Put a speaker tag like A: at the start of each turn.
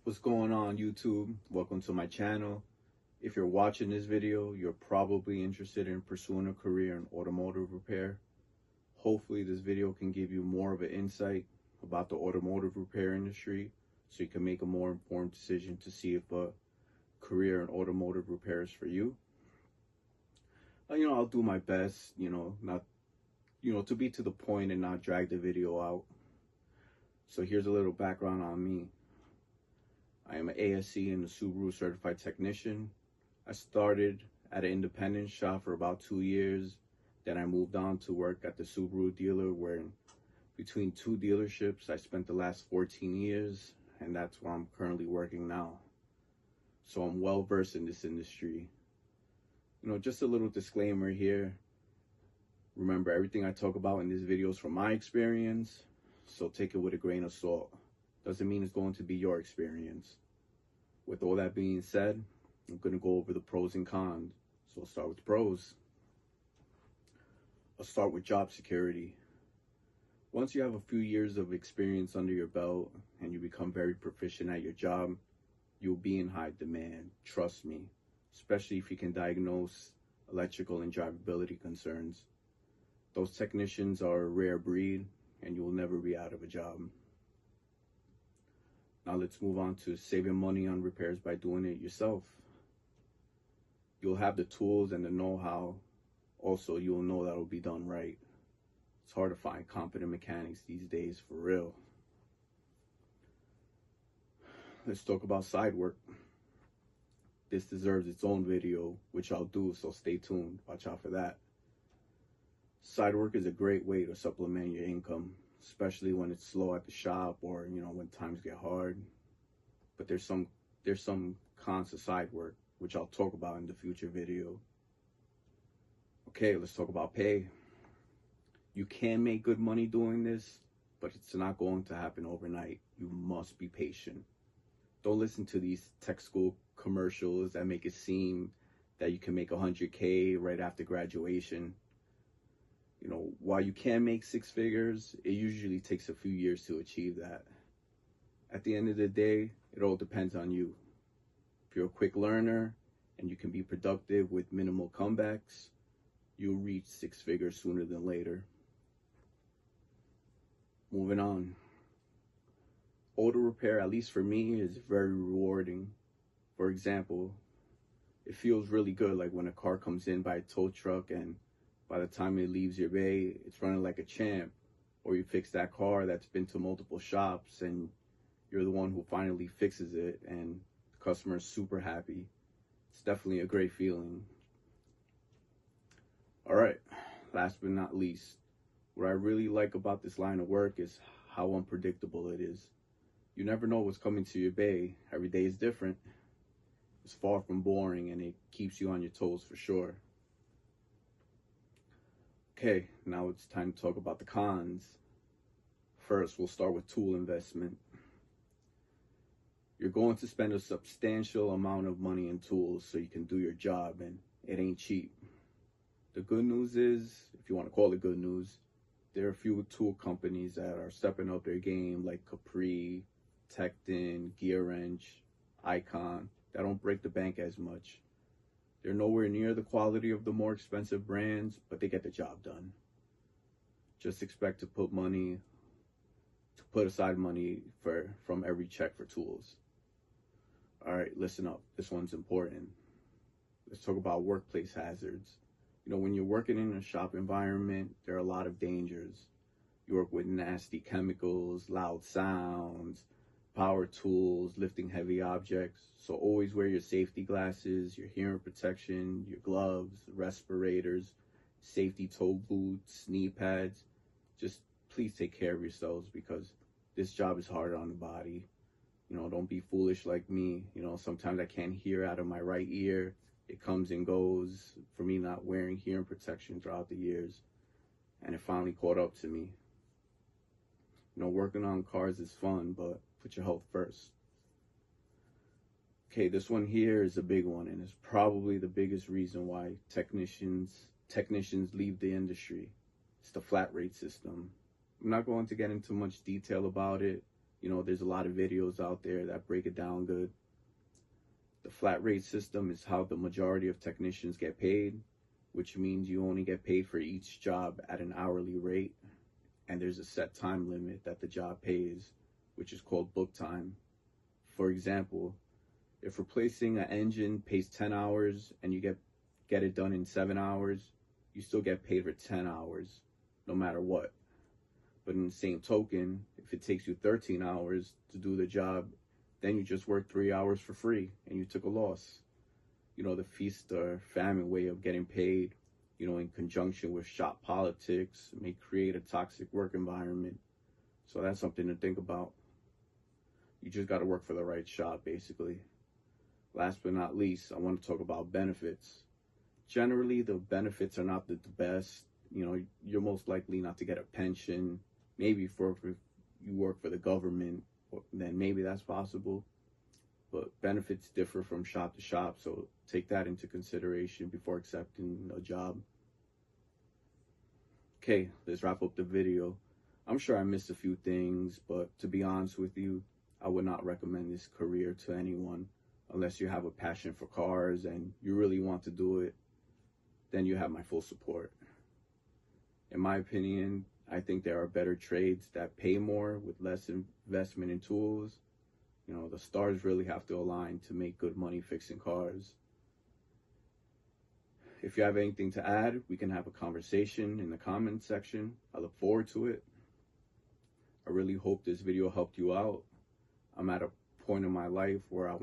A: What's going on, YouTube? Welcome to my channel. If you're watching this video, you're probably interested in pursuing a career in automotive repair. Hopefully this video can give you more of an insight about the automotive repair industry so you can make a more informed decision to see if a career in automotive repair is for you. I'll do my best, not to be to the point and not drag the video out. So here's a little background on me. I am an ASC and a Subaru certified technician. I started at an independent shop for about 2 years. Then I moved on to work at the Subaru dealer, where between two dealerships, I spent the last 14 years, and that's where I'm currently working now. So I'm well versed in this industry. Just a little disclaimer here. Remember, everything I talk about in this video is from my experience, so take it with a grain of salt. Doesn't mean it's going to be your experience. With all that being said, I'm going to go over the pros and cons. So I'll start with the pros. I'll start with job security. Once you have a few years of experience under your belt and you become very proficient at your job, you'll be in high demand, trust me, especially if you can diagnose electrical and drivability concerns. Those technicians are a rare breed and you will never be out of a job. Now let's move on to saving money on repairs by doing it yourself. You'll have the tools and the know-how. Also, you'll know that it'll be done right. It's hard to find competent mechanics these days, for real. Let's talk about side work. This deserves its own video, which I'll do, so stay tuned. Watch out for that. Side work is a great way to supplement your income, especially when it's slow at the shop or when times get hard. But there's some cons to side work, which I'll talk about in the future video. Okay, let's talk about pay. You can make good money doing this, but it's not going to happen overnight. You must be patient. Don't listen to these tech school commercials that make it seem that you can make 100K right after graduation. While you can make six figures, it usually takes a few years to achieve that. At the end of the day, it all depends on you. If you're a quick learner and you can be productive with minimal comebacks, you'll reach six figures sooner than later. Moving on. Auto repair, at least for me, is very rewarding. For example, it feels really good, like when a car comes in by a tow truck and by the time it leaves your bay, it's running like a champ. Or you fix that car that's been to multiple shops and you're the one who finally fixes it and the customer's super happy. It's definitely a great feeling. All right, last but not least, what I really like about this line of work is how unpredictable it is. You never know what's coming to your bay. Every day is different. It's far from boring and it keeps you on your toes for sure. Okay, now it's time to talk about the cons. First, we'll start with tool investment. You're going to spend a substantial amount of money in tools so you can do your job, and it ain't cheap. The good news is, if you want to call it good news, there are a few tool companies that are stepping up their game, like Capri, Tecton, Gear Wrench, Icon, that don't break the bank as much. They're nowhere near the quality of the more expensive brands, but they get the job done. Just expect to put aside money from every check for tools. All right, listen up. This one's important. Let's talk about workplace hazards. When you're working in a shop environment, there are a lot of dangers. You work with nasty chemicals, loud sounds, power tools, lifting heavy objects. So always wear your safety glasses, your hearing protection, your gloves, respirators, safety toe boots, knee pads. Just please take care of yourselves because this job is hard on the body. Don't be foolish like me. Sometimes I can't hear out of my right ear. It comes and goes for me not wearing hearing protection throughout the years. And it finally caught up to me. Working on cars is fun, but put your health first. Okay, this one here is a big one, and it's probably the biggest reason why technicians leave the industry. It's the flat rate system. I'm not going to get into much detail about it, There's a lot of videos out there that break it down good. The flat rate system is how the majority of technicians get paid, which means you only get paid for each job at an hourly rate, and there's a set time limit that the job pays, which is called book time. For example, if replacing an engine pays 10 hours and you get it done in 7 hours, you still get paid for 10 hours, no matter what. But in the same token, if it takes you 13 hours to do the job, then you just worked 3 hours for free and you took a loss. The feast or famine way of getting paid, in conjunction with shop politics, may create a toxic work environment. So that's something to think about. You just got to work for the right shop, basically. Last but not least, I want to talk about benefits. Generally, the benefits are not the best. You're most likely not to get a pension. Maybe if you work for the government, then maybe that's possible. But benefits differ from shop to shop, so take that into consideration before accepting a job. Okay, let's wrap up the video. I'm sure I missed a few things, but to be honest with you, I would not recommend this career to anyone unless you have a passion for cars and you really want to do it. Then you have my full support. In my opinion, I think there are better trades that pay more with less investment in tools. The stars really have to align to make good money fixing cars. If you have anything to add, we can have a conversation in the comments section. I look forward to it. I really hope this video helped you out. I'm at a point in my life where I want